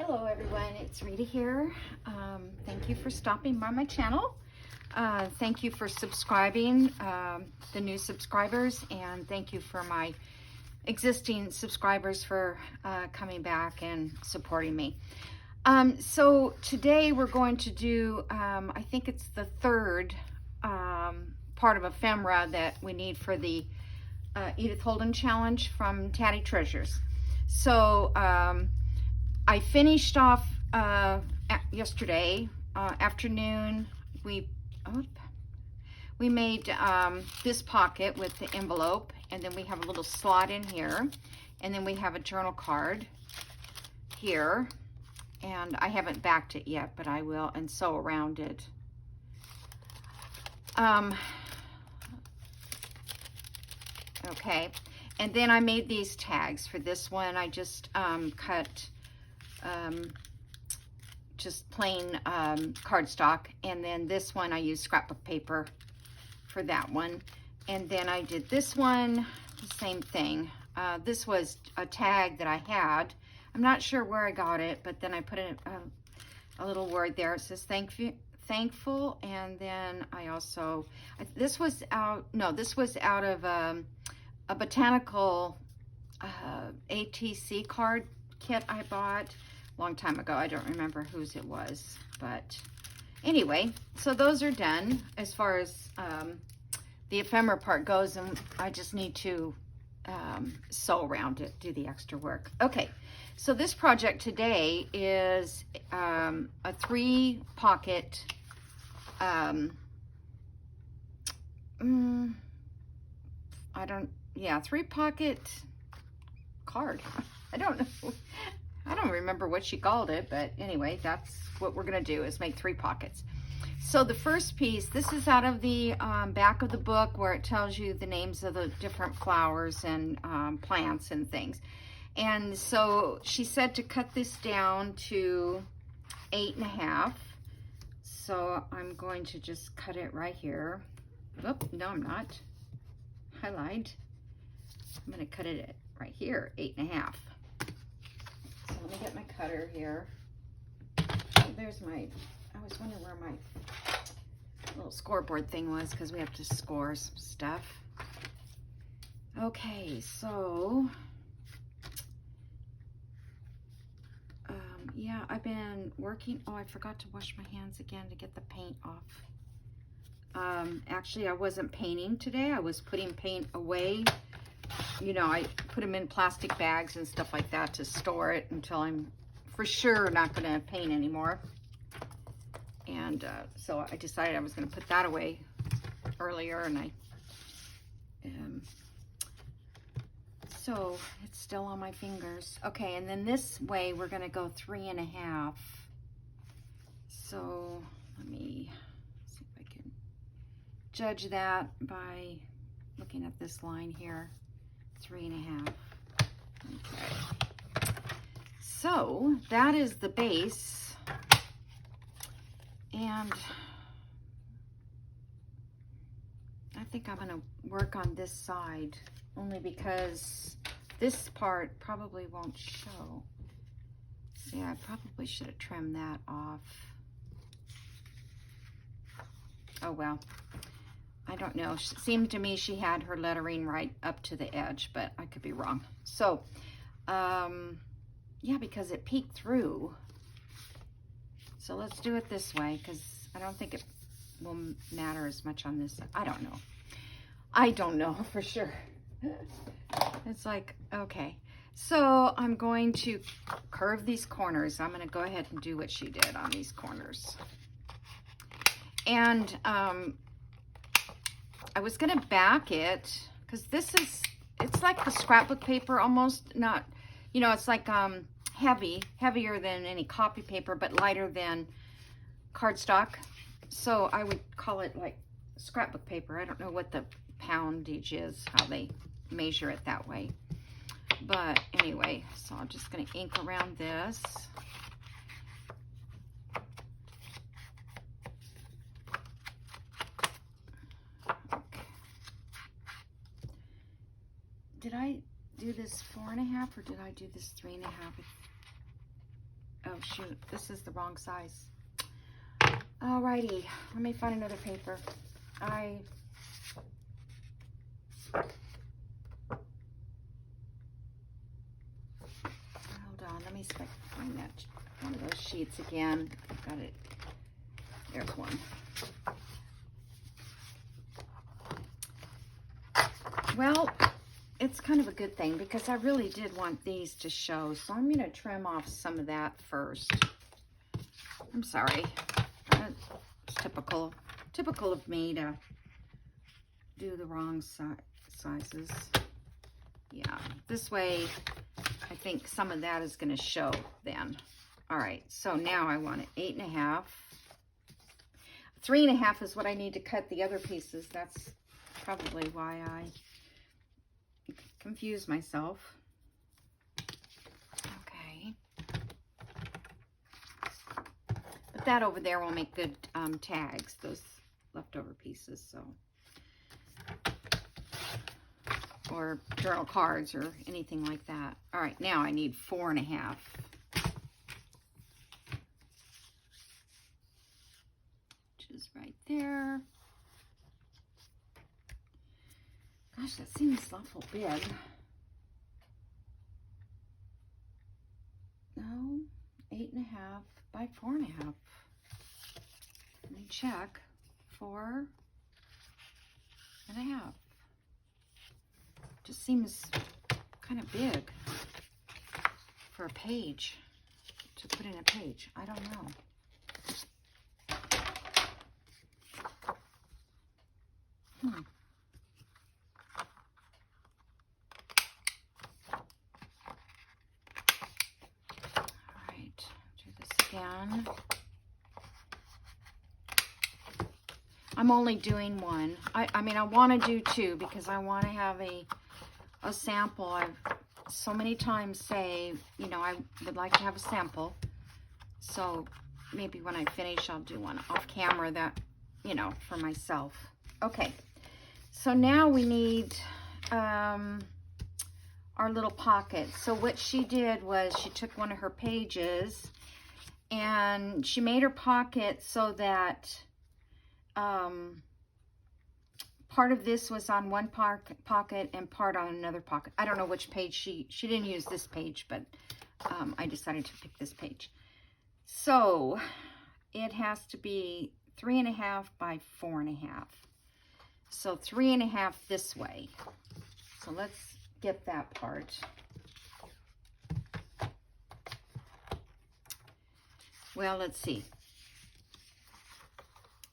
Hello everyone, it's Rita here. Thank you for stopping by my channel. Thank you for subscribing, the new subscribers, and thank you for my existing subscribers for coming back and supporting me. So today we're going to do, I think it's the third part of ephemera that we need for the Edith Holden challenge from Tatty Treasures. So I finished off yesterday afternoon. We made this pocket with the envelope, and then we have a little slot in here, and then we have a journal card here, and I haven't backed it yet, but I will, and sew around it. Okay, and then I made these tags. For this one, I just cut just plain cardstock, and then this one I used scrapbook paper for that one. And then I did this one, the same thing. This was a tag that I had. I'm not sure where I got it, but then I put in a little word there. It says thankful, and then I also, this was out of a botanical ATC card kit I bought a long time ago. I don't remember whose it was, but anyway, so those are done as far as the ephemera part goes, and I just need to sew around it, do the extra work. Okay, so this project today is a 3-pocket three-pocket card. I don't know. I don't remember what she called it, but anyway, that's what we're going to do, is make 3 pockets. So the first piece, this is out of the back of the book, where it tells you the names of the different flowers and plants and things. And so she said to cut this down to 8.5. So I'm going to just cut it right here. Oh, no, I'm not. I lied. I'm going to cut it right here, 8.5. So let me get my cutter here. There's my, I was wondering where my little scoreboard thing was, because we have to score some stuff. Okay, so yeah, I've been working. Oh, I forgot to wash my hands again to get the paint off. Actually, I wasn't painting today. I was putting paint away. You know, I put them in plastic bags and stuff like that to store it until I'm for sure not going to paint anymore. And so I decided I was going to put that away earlier, and so it's still on my fingers. Okay, and then this way we're going to go 3.5. So let me see if I can judge that by looking at this line here. 3.5. Okay. So that is the base, and I think I'm going to work on this side only because this part probably won't show. Yeah, I probably should have trimmed that off. Oh well. I don't know. It seemed to me she had her lettering right up to the edge, but I could be wrong. So, yeah, because it peeked through. So let's do it this way, because I don't think it will matter as much on this side. I don't know. I don't know for sure. It's like, okay. So I'm going to curve these corners. I'm going to go ahead and do what she did on these corners. And, I was going to back it, because this is, it's like the scrapbook paper almost, not, you know, it's like heavier than any copy paper, but lighter than cardstock. So I would call it like scrapbook paper. I don't know what the poundage is, how they measure it that way. But anyway, so I'm just going to ink around this. Did I do this 4.5 or did I do this 3.5? Oh shoot, this is the wrong size. Alrighty, let me find another paper. Hold on, let me find that one of those sheets again. I've got it. There's one. Well, it's kind of a good thing because I really did want these to show, so I'm going to trim off some of that first. I'm sorry. It's typical of me to do the wrong sizes. Yeah, this way I think some of that is going to show then. All right, so now I want it 8.5. 3.5 is what I need to cut the other pieces. That's probably why I confuse myself. Okay. But that over there will make good tags, those leftover pieces, so. Or journal cards or anything like that. All right, now I need 4.5. Which is right there. Gosh, that seems awful big. No, 8.5 by 4.5. Let me check. 4.5. Just seems kind of big for a page, to put in a page. I don't know. Again. I'm only doing one. I mean, I want to do two because I want to have a sample. I've so many times say, you know, I would like to have a sample. So maybe when I finish, I'll do one off camera that, you know, for myself. Okay. So now we need our little pocket. So what she did was she took one of her pages and she made her pocket so that part of this was on one pocket and part on another pocket. I don't know which page she didn't use this page, but I decided to pick this page. So it has to be 3.5 by 4.5. So 3.5 this way. So let's get that part. Well, let's see.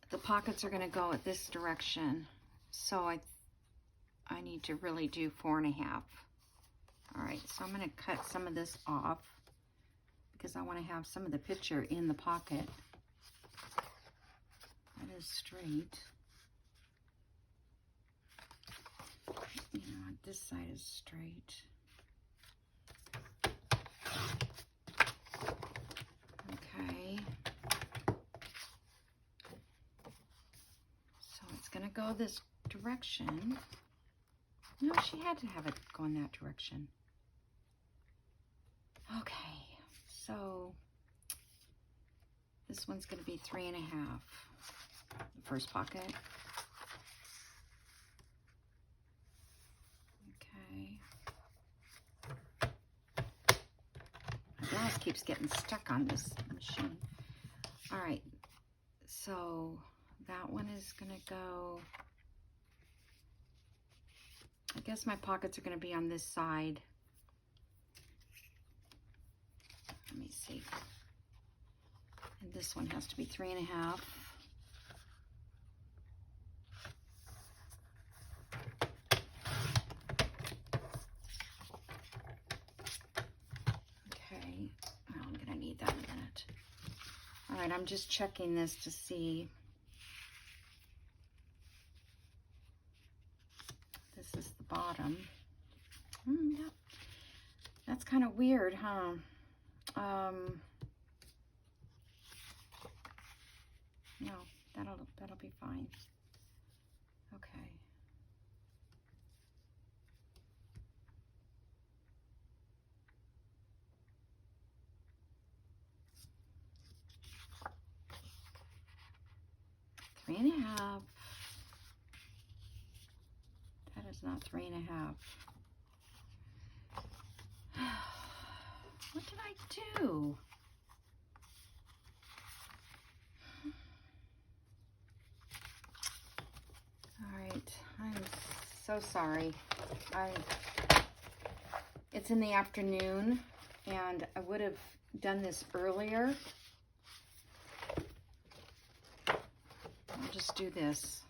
The pockets are going to go at this direction. So I need to really do 4.5. All right, so I'm going to cut some of this off because I want to have some of the picture in the pocket. That is straight. You know, this side is straight. Okay. So it's going to go this direction. No, she had to have it go in that direction. Okay. So this one's going to be 3.5. The first pocket. Okay. My glass keeps getting stuck on this machine. All right. So that one is going to go, I guess my pockets are going to be on this side. Let me see. And this one has to be 3.5. Okay. Oh, I'm going to need that in a minute. All right, I'm just checking this to see. This is the bottom. Yeah. That's kind of weird, huh? No, that'll be fine. Okay. 3.5. That is not 3.5. What did I do? All right, I'm so sorry. It's in the afternoon, and I would have done this earlier. I'll just do this.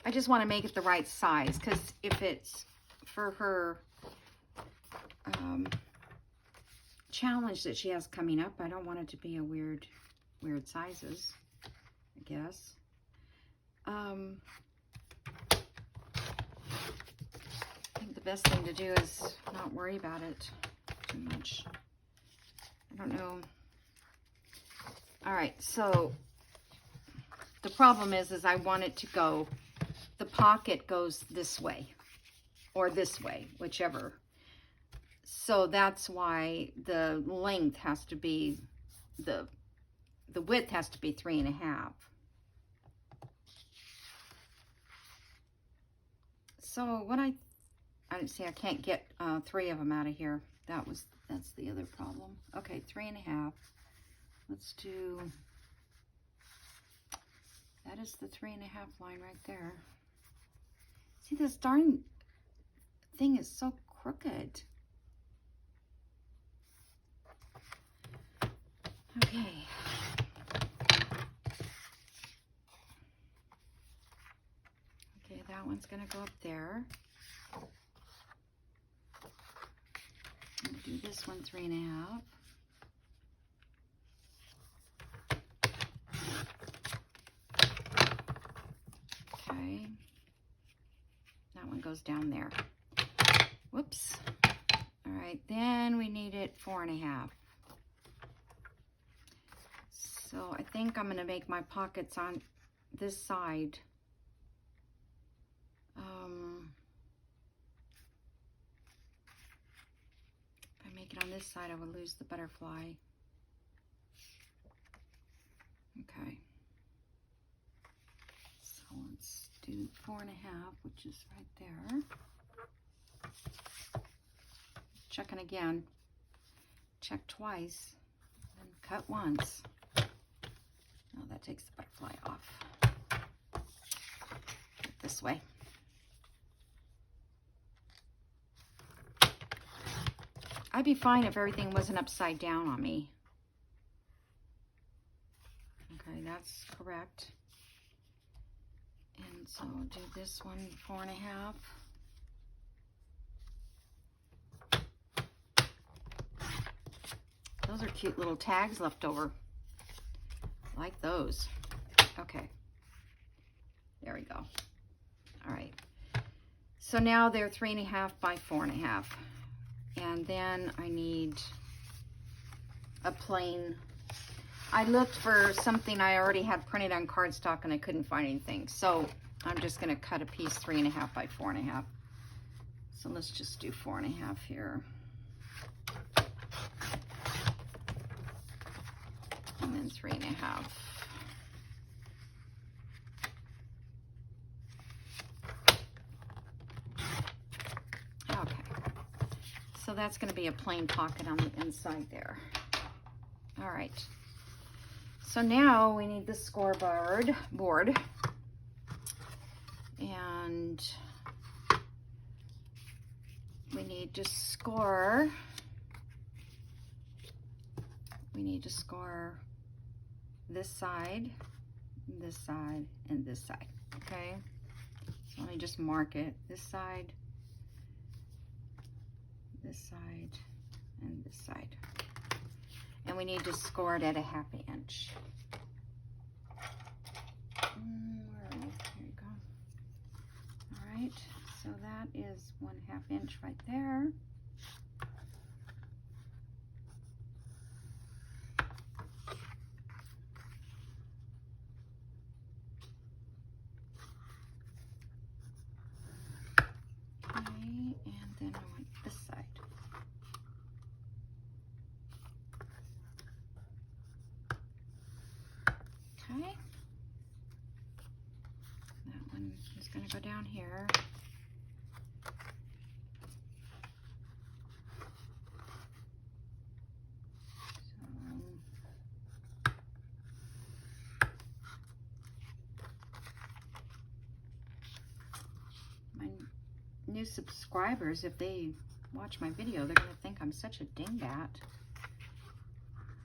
I just want to make it the right size, because if it's for her challenge that she has coming up, I don't want it to be a weird sizes, I guess. I think the best thing to do is not worry about it too much. I don't know. All right, so the problem is I want it to go, the pocket goes this way or this way, whichever. So that's why the length has to be, the width has to be 3.5. So what I didn't see, I can't get 3 of them out of here. That's the other problem. Okay, 3.5. Let's do, that is the 3.5 line right there. See, this darn thing is so crooked. Okay. Okay, that one's gonna go up there. I'm gonna do this one 3.5. Okay. That one goes down there. Whoops. All right, then we need it 4.5. So I think I'm going to make my pockets on this side. If I make it on this side, I would lose the butterfly. Okay. So let's do 4.5, which is right there. Checking again. Check twice. And cut once. Oh, that takes the butterfly off. This way. I'd be fine if everything wasn't upside down on me. Okay, that's correct. And so I'll do this one 4.5. Those are cute little tags left over. Like those. Okay. There we go. All right. So now they're 3.5 by 4.5. And then I need a plain. I looked for something I already had printed on cardstock and I couldn't find anything. So I'm just going to cut a piece 3.5 by 4.5. So let's just do 4.5 here. And then 3.5. Okay. So that's going to be a plain pocket on the inside there. All right. So now we need the scoreboard board. And we need to score. We need to score this side, and this side, okay? So let me just mark it. This side, and this side. And we need to score it at a 1/2 inch. Where are you? Here you go. All right, so that is 1/2 inch right there. And then I want this side. Okay, going to go down here. New subscribers, if they watch my video, they're going to think I'm such a dingbat.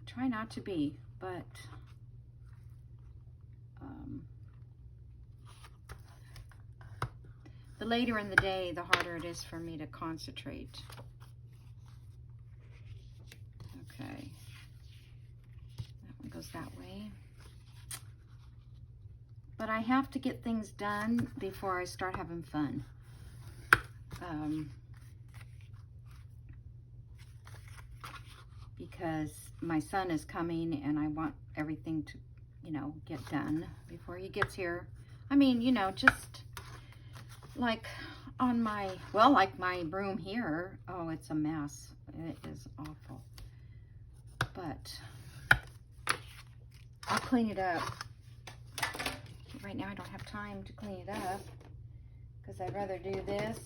Try not to be, but the later in the day, the harder it is for me to concentrate. Okay, that one goes that way. But I have to get things done before I start having fun. Because my son is coming and I want everything to, you know, get done before he gets here. I mean, you know, just like on my, well, like my room here. Oh, it's a mess. It is awful. But I'll clean it up. Right now I don't have time to clean it up because I'd rather do this.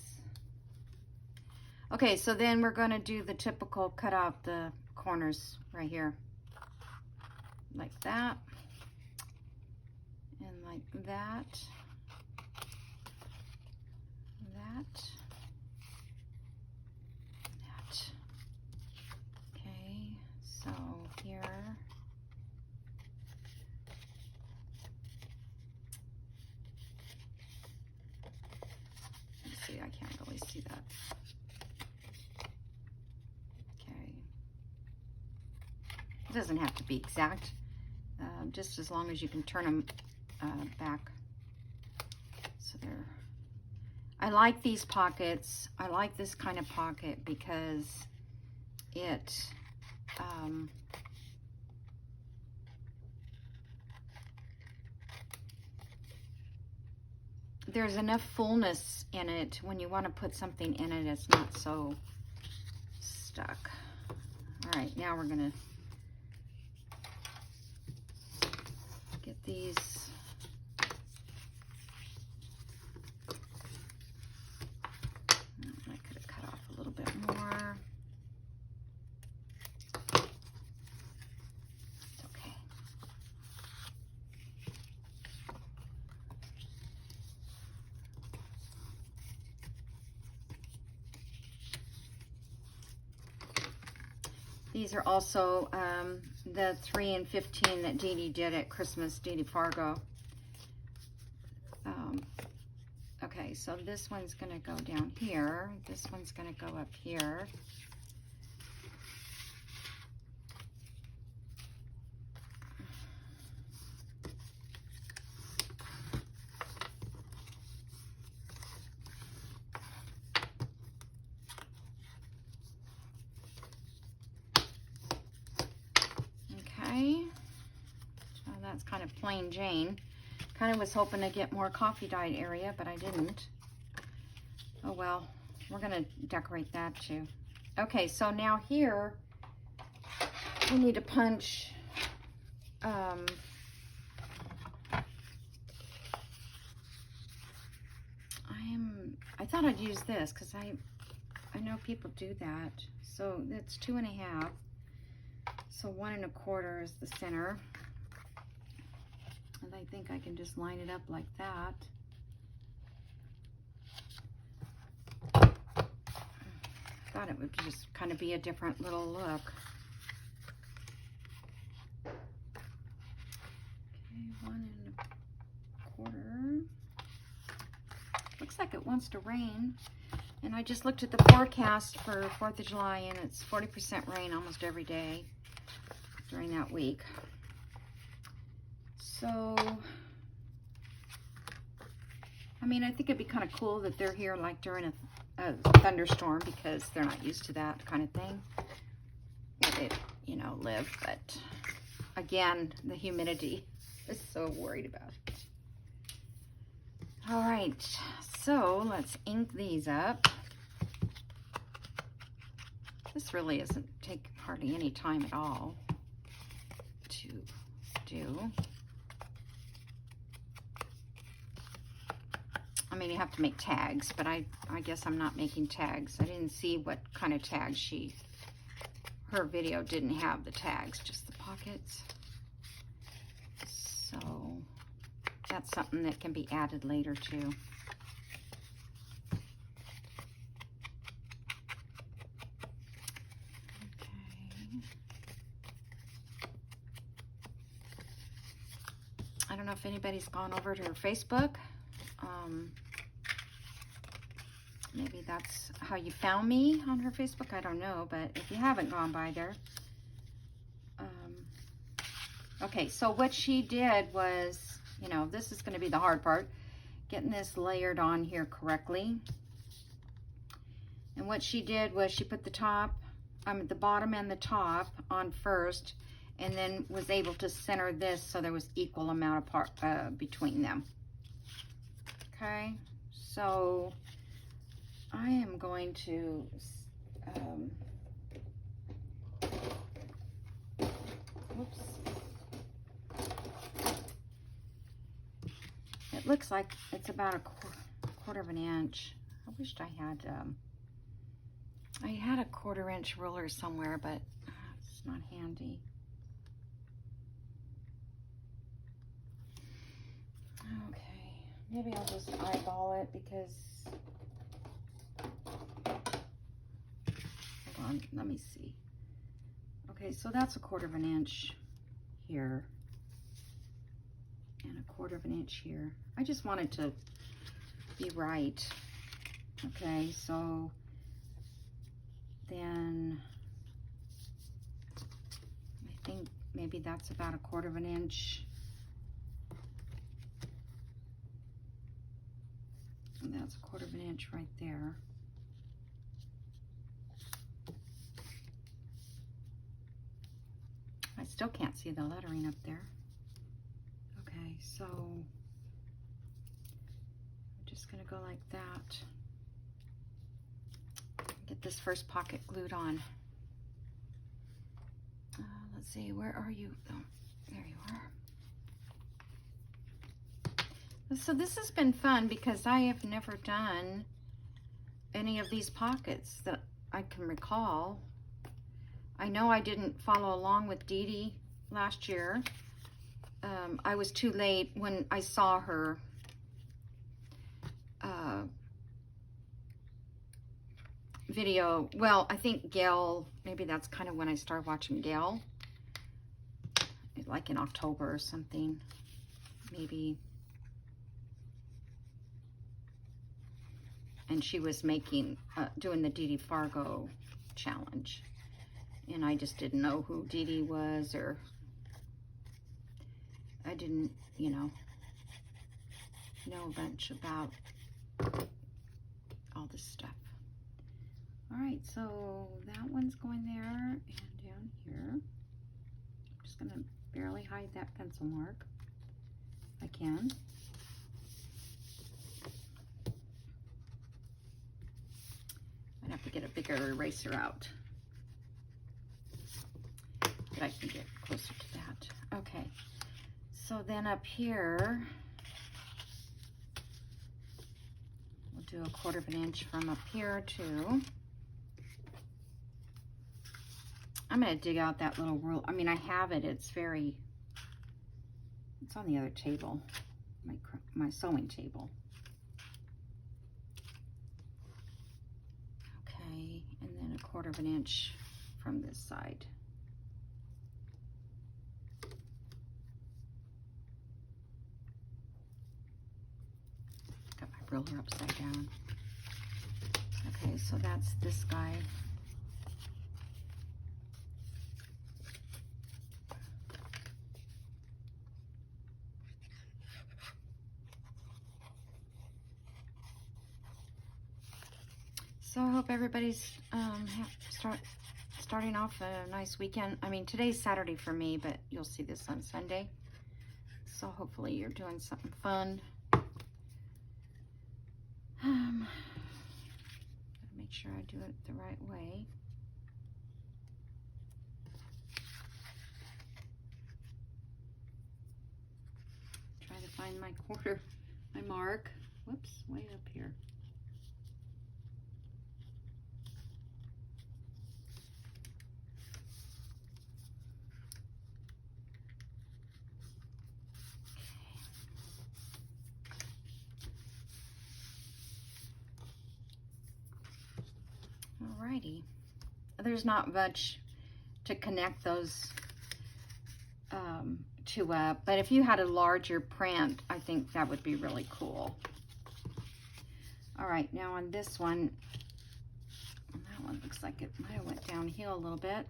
Okay, so then we're going to do the typical cut out the corners right here. Like that. And like that. That. That. Okay, so here. Let's see, I can't really see that. It doesn't have to be exact, just as long as you can turn them back. So there. I like these pockets. I like this kind of pocket because it there's enough fullness in it when you want to put something in it. It's not so stuck. All right, now we're gonna get these. I could have cut off a little bit more. It's okay. These are also the 3 and 15 that Dee Dee did at Christmas, Dee Dee Fargo. Okay, so this one's going to go down here. This one's going to go up here. So that's kind of plain Jane. Kind of was hoping to get more coffee dyed area, but I didn't. Oh well, we're gonna decorate that too. Okay, so now here we need to punch I thought I'd use this because I know people do that. So that's 2 1/2. So 1 1/4 is the center. And I think I can just line it up like that. Thought it would just kind of be a different little look. Okay, 1 1/4. Looks like it wants to rain. And I just looked at the forecast for 4th of July and it's 40% rain almost every day during that week. So, I mean, I think it'd be kind of cool that they're here like during a thunderstorm because they're not used to that kind of thing where they, you know, live. But again, the humidity is so worried about it. All right, so let's ink these up. This really doesn't take hardly any time at all to do. mean, you have to make tags, but I guess I'm not making tags. I didn't see what kind of tags her video didn't have the tags, just the pockets. So that's something that can be added later too. I don't know if anybody's gone over to her Facebook. Maybe that's how you found me on her Facebook. I don't know, but if you haven't gone by there. Okay, so what she did was, you know, this is going to be the hard part, getting this layered on here correctly. And what she did was she put the the bottom and the top on first, and then was able to center this so there was equal amount apart between them. Okay, so I am going to whoops. It looks like it's about a quarter of an inch. I wished I had a 1/4 inch ruler somewhere, but it's not handy. Okay, maybe I'll just eyeball it because, hold on, let me see. Okay, so that's a 1/4 inch here and a 1/4 inch here. I just wanted to be right. Okay, so then I think maybe that's about a 1/4 inch. And that's a 1/4 inch right there. I still can't see the lettering up there. Okay, so I'm just gonna go like that. Get this first pocket glued on. Let's see, where are you? Oh, there you are. So this has been fun because I have never done any of these pockets that I can recall. I know I didn't follow along with Dee Dee last year. I was too late when I saw her video. Well, I think Gail, maybe that's kind of when I started watching Gail, like in October or something, maybe. And she was making, doing the Dee Dee Fargo challenge. And I just didn't know who Dee Dee was, or I didn't, you know a bunch about all this stuff. All right, so that one's going there and down here. I'm just gonna barely hide that pencil mark if I can. I'd have to get a bigger eraser out, but I can get closer to that. Okay, so then up here, we'll do a 1/4 inch from up here too. I'm gonna dig out that little rule. I mean, I have it. It's on the other table, my sewing table. Okay, and then a 1/4 inch from this side. Got my ruler upside down. Okay, so that's this guy. So I hope everybody's starting off a nice weekend. I mean, today's Saturday for me, but you'll see this on Sunday. So hopefully you're doing something fun. Gotta make sure I do it the right way. Try to find my mark. Whoops, way up here. Alrighty. There's not much to connect those two up, but if you had a larger print, I think that would be really cool. All right, now on this one, that one looks like it might have went downhill a little bit.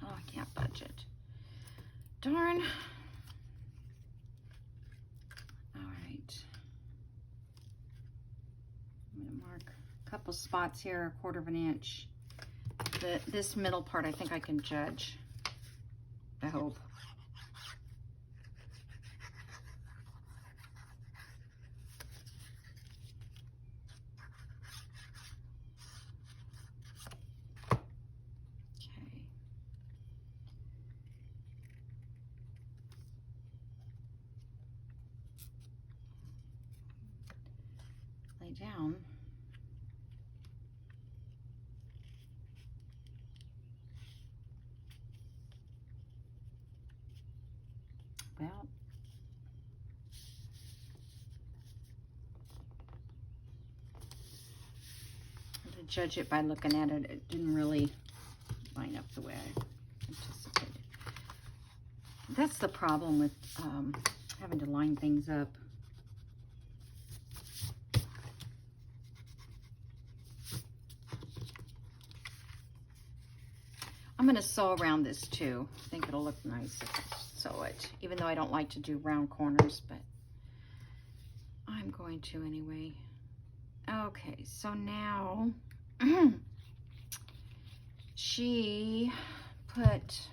Oh, I can't budge it. Darn. All right. I'm gonna mark a couple spots here, 1/4 of an inch. This middle part, I think I can judge. I hope. Okay. Lay down. Well, to judge it by looking at it, it didn't really line up the way I anticipated. That's the problem with having to line things up. I'm going to sew around this too. I think it'll look nice if I sew it, even though I don't like to do round corners, but I'm going to anyway. Okay, so now she put,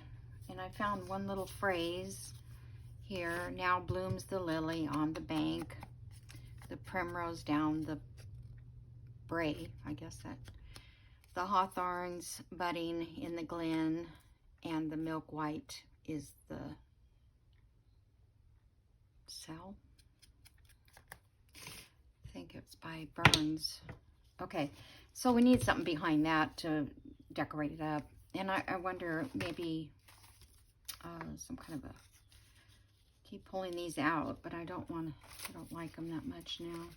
and I found one little phrase here, now blooms the lily on the bank, the primrose down the brae, I guess that, the hawthorns budding in the glen, and the milk white is the cell. I think it's by Burns. Okay, so we need something behind that to decorate it up. And I wonder maybe some kind of a, keep pulling these out, but I don't like them that much now.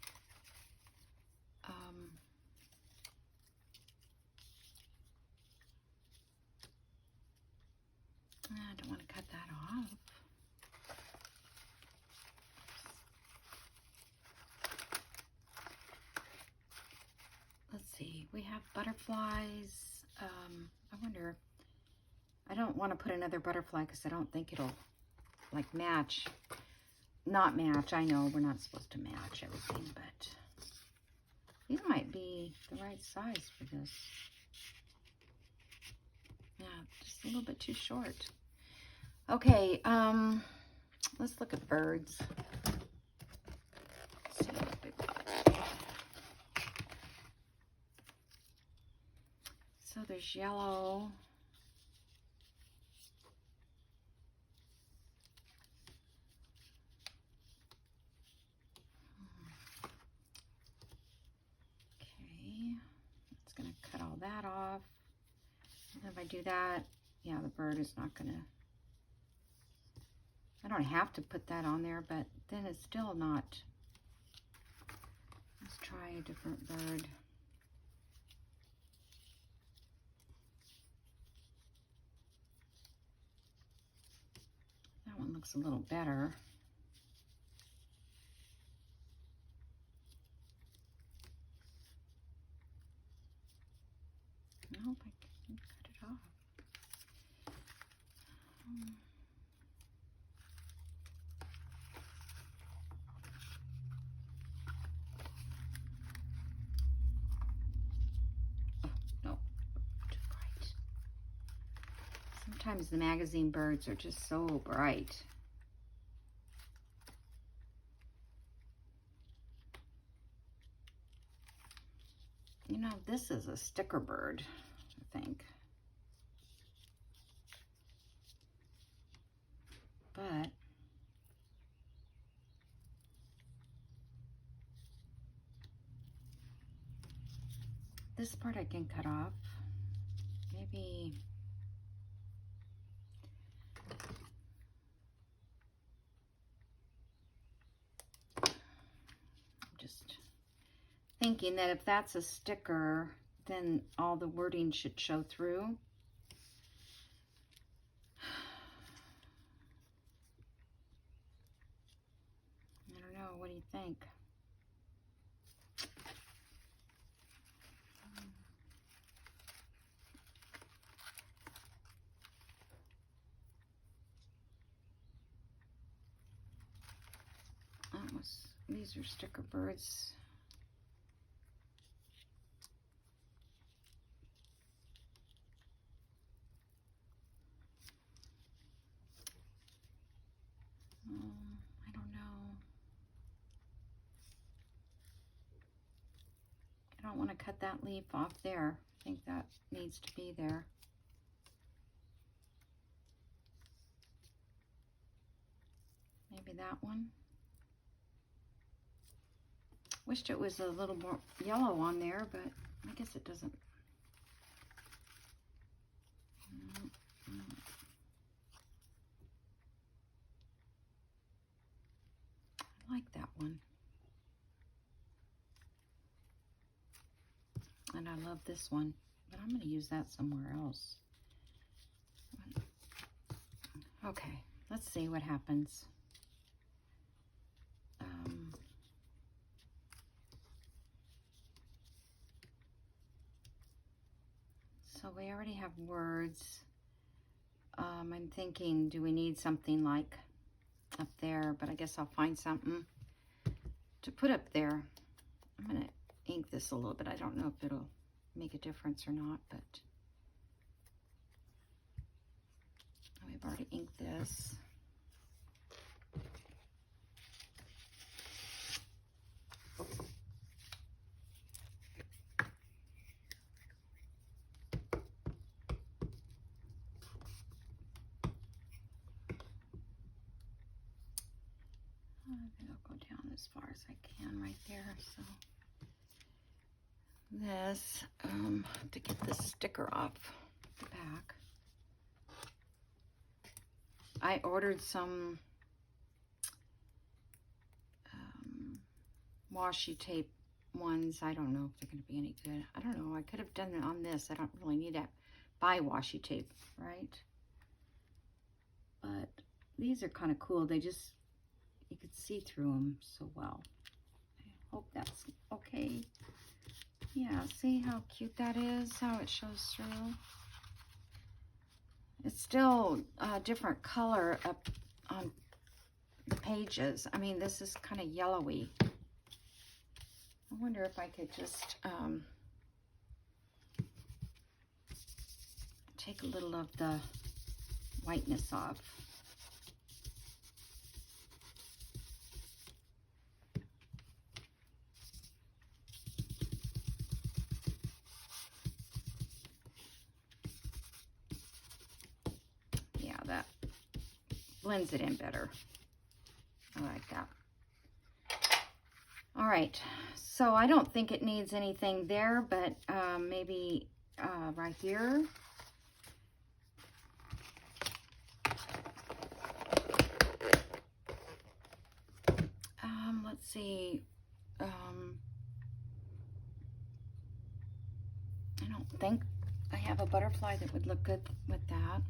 I don't want to cut that off. Let's see, we have butterflies. I wonder, I don't want to put another butterfly because I don't think it'll like match. Not match, I know we're not supposed to match everything, but these might be the right size for this. Yeah, just a little bit too short. Okay, let's look at birds. Let's see what we got. So there's yellow. Okay, it's gonna cut all that off. And if I do that, yeah, the bird is not gonna, I don't have to put that on there, but then it's still not. Let's try a different bird. That one looks a little better. Nope, I can cut it off. No, too bright. Sometimes the magazine birds are just so bright. You know, this is a sticker bird, I think. But this part I can cut off. Maybe I'm just thinking that if that's a sticker, then all the wording should show through. I don't know, what do you think? These are sticker birds. I don't know. I don't want to cut that leaf off there. I think that needs to be there. Maybe that one. Wished it was a little more yellow on there, but I guess it doesn't. I like that one. And I love this one, but I'm going to use that somewhere else. Okay, let's see what happens. So we already have words. I'm thinking, do we need something like up there? But I guess I'll find something to put up there. I'm going to ink this a little bit. I don't know if it'll make a difference or not, but we've already inked this. I'll go down as far as I can right there. So this, to get this sticker off the back, I ordered some washi tape ones. I don't know if they're going to be any good. I don't know. I could have done it on this. I don't really need to buy washi tape, right? But these are kind of cool. They just, you could see through them so well. I hope that's okay. Yeah, see how cute that is, how it shows through. It's still a different color up on the pages. I mean, this is kind of yellowy. I wonder if I could just take a little of the whiteness off. Yeah, that blends it in better. I like that. All right, so I don't think it needs anything there, but maybe right here. Let's see. I don't think I have a butterfly that would look good with that.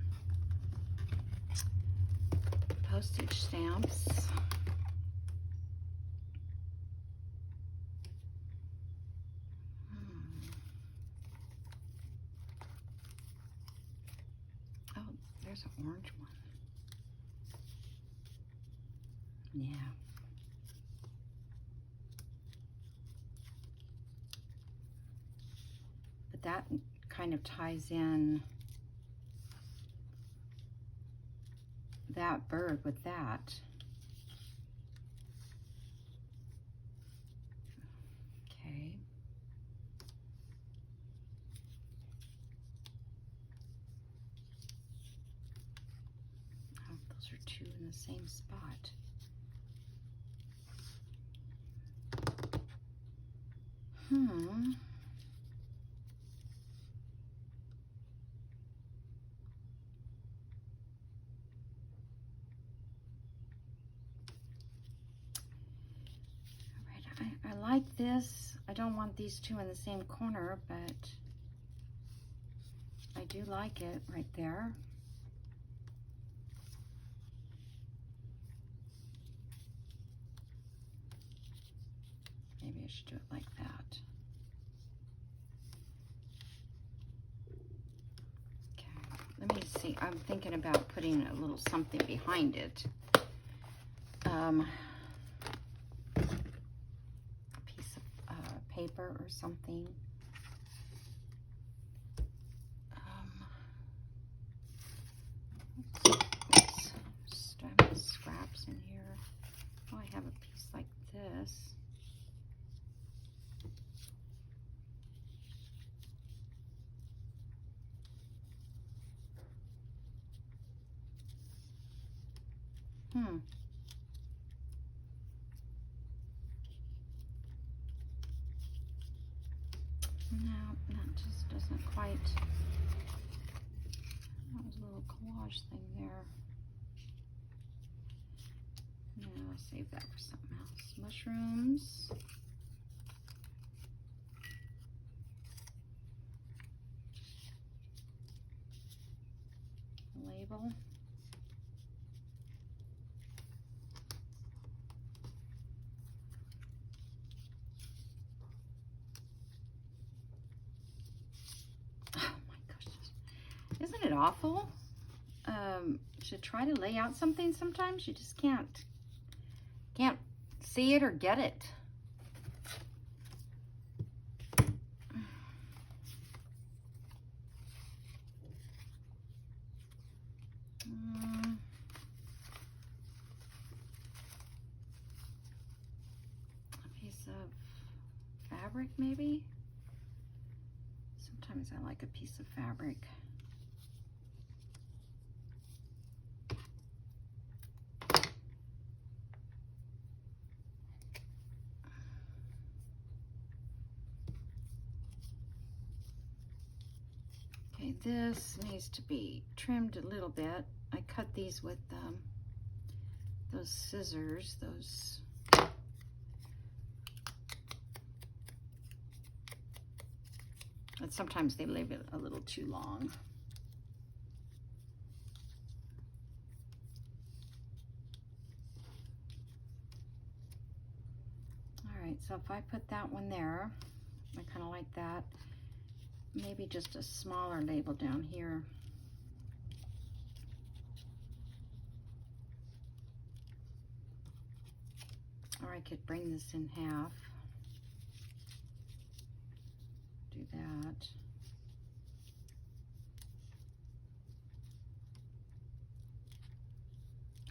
Postage stamps. Oh, there's an orange one. Yeah. But that kind of ties in that bird with that. Okay. Oh, those are two in the same spot. like this. I don't want these two in the same corner, but I do like it right there. Maybe I should do it like that. Okay, let me see. I'm thinking about putting a little something behind it. A piece of paper or something. Oops. Scraps in here. Oh, I have a piece like this. No, that just doesn't quite. That was a little collage thing there. No, I'll save that for something else. Mushrooms. Label. Isn't it awful to try to lay out something sometimes? You just can't see it or get it. A piece of fabric maybe? Sometimes I like a piece of fabric. Okay, this needs to be trimmed a little bit. I cut these with those scissors, but sometimes they leave it a little too long. All right, so if I put that one there, I kind of like that. Maybe just a smaller label down here. Or I could bring this in half. Do that.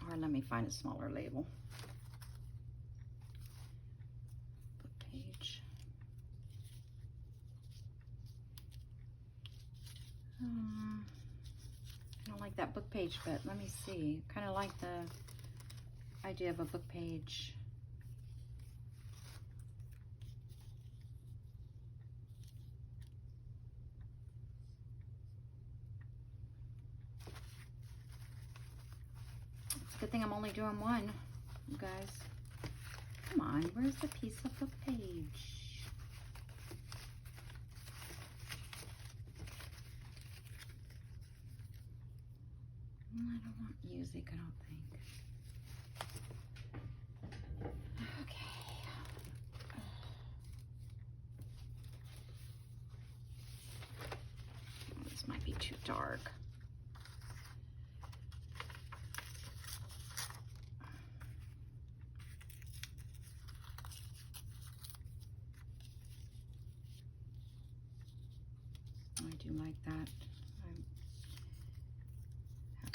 Or let me find a smaller label. Book page. I don't like that book page, but let me see. Kind of like the idea of a book page. It's a good thing I'm only doing one, you guys. Come on, where's the piece of book page? I don't want music, I don't think. Okay. This might be too dark. I do like that.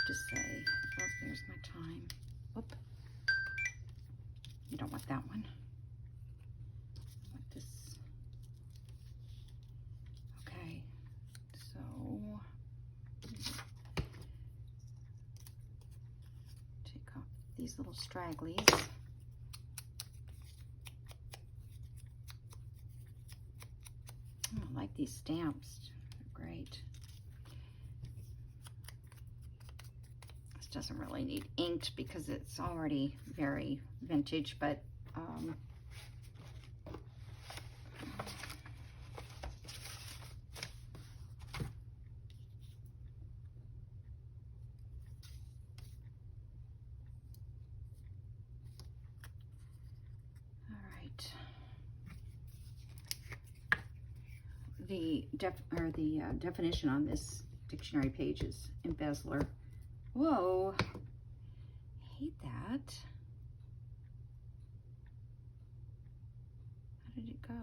To say, well, there's my time. Whoop. You don't want that one. I want this. Okay, so take off these little stragglies. Oh, I like these stamps. They're great. Doesn't really need inked because it's already very vintage, but the definition on this dictionary page is embezzler. Whoa, I hate that. How did it go?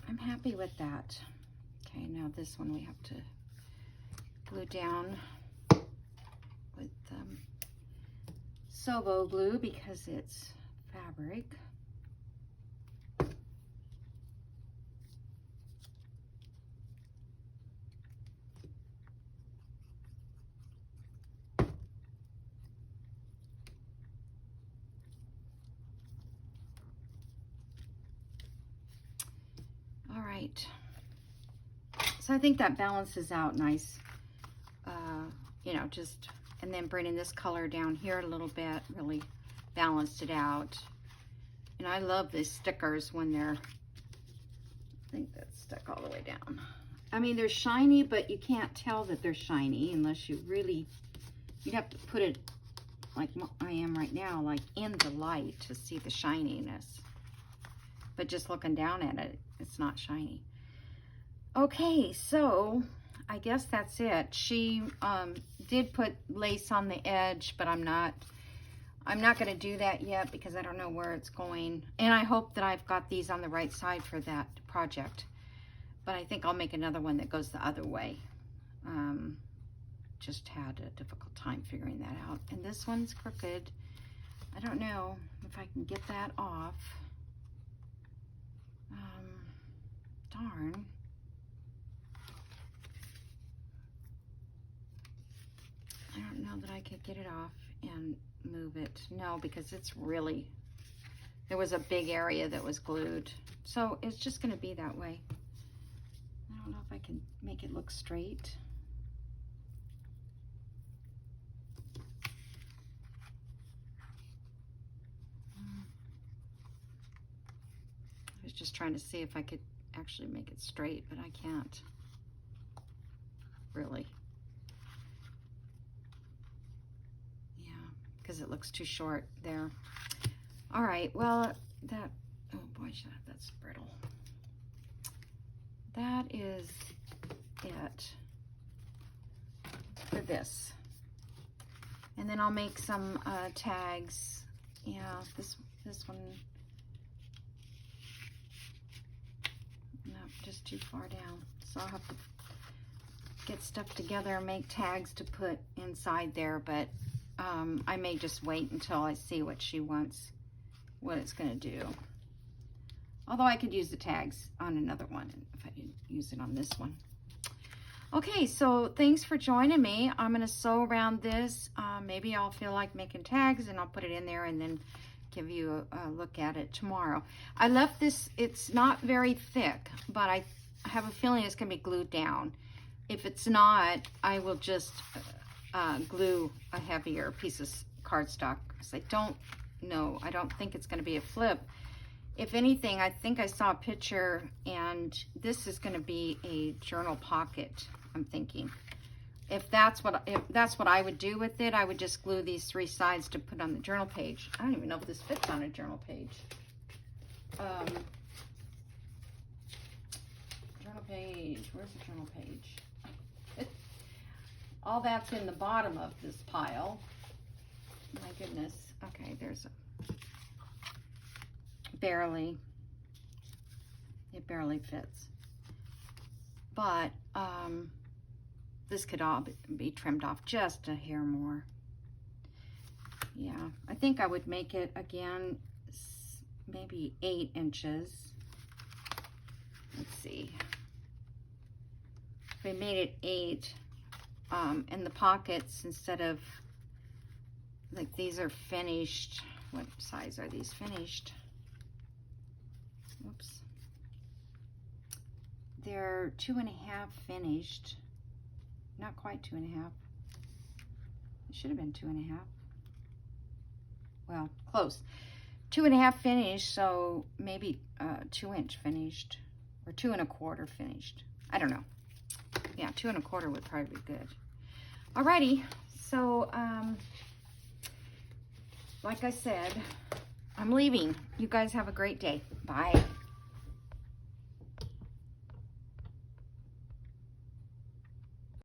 I'm happy with that. Okay, now this one we have to glue down with Sobo glue because it's fabric. So I think that balances out nice, you know, just, and then bringing this color down here a little bit really balanced it out. And I love these stickers when they're, I think that's stuck all the way down. I mean, they're shiny, but you can't tell that they're shiny unless you really, you'd have to put it like I am right now, like in the light to see the shininess. But just looking down at it, it's not shiny. Okay, so I guess that's it. She did put lace on the edge, but I'm not going to do that yet because I don't know where it's going. And I hope that I've got these on the right side for that project. But I think I'll make another one that goes the other way. Just had a difficult time figuring that out. And this one's crooked. I don't know if I can get that off. Darn. I don't know that I could get it off and move it. No, because it's really, there was a big area that was glued. So it's just going to be that way. I don't know if I can make it look straight. I was just trying to see if I could actually make it straight, but I can't really. Yeah, because it looks too short there. All right, well, that, oh boy, that's brittle. That is it for this. And then I'll make some tags. Yeah, this one, no, just too far down. So I'll have to get stuff together and make tags to put inside there, but I may just wait until I see what she wants, what it's gonna do. Although I could use the tags on another one if I didn't use it on this one. Okay, so thanks for joining me. I'm gonna sew around this. Maybe I'll feel like making tags and I'll put it in there and then give you a look at it tomorrow. I left this, it's not very thick, but I have a feeling it's gonna be glued down. If it's not, I will just glue a heavier piece of cardstock because I don't know, I don't think it's gonna be a flip. If anything, I think I saw a picture and this is gonna be a journal pocket, I'm thinking. If that's what I would do with it, I would just glue these three sides to put on the journal page. I don't even know if this fits on a journal page. Journal page, where's the journal page? All that's in the bottom of this pile. My goodness. Okay, there's a barely, it barely fits. But this could all be trimmed off just a hair more. Yeah, I think I would make it again, maybe 8 inches. Let's see. If we made it 8, and the pockets, instead of, like, these are finished. What size are these finished? Whoops. They're 2.5 finished. not quite 2.5. It should have been 2.5. Well, close. 2.5 finished, so maybe 2-inch finished, or 2 1/4 finished. I don't know. Yeah, 2 1/4 would probably be good. Alrighty, so like I said, I'm leaving. You guys have a great day. Bye.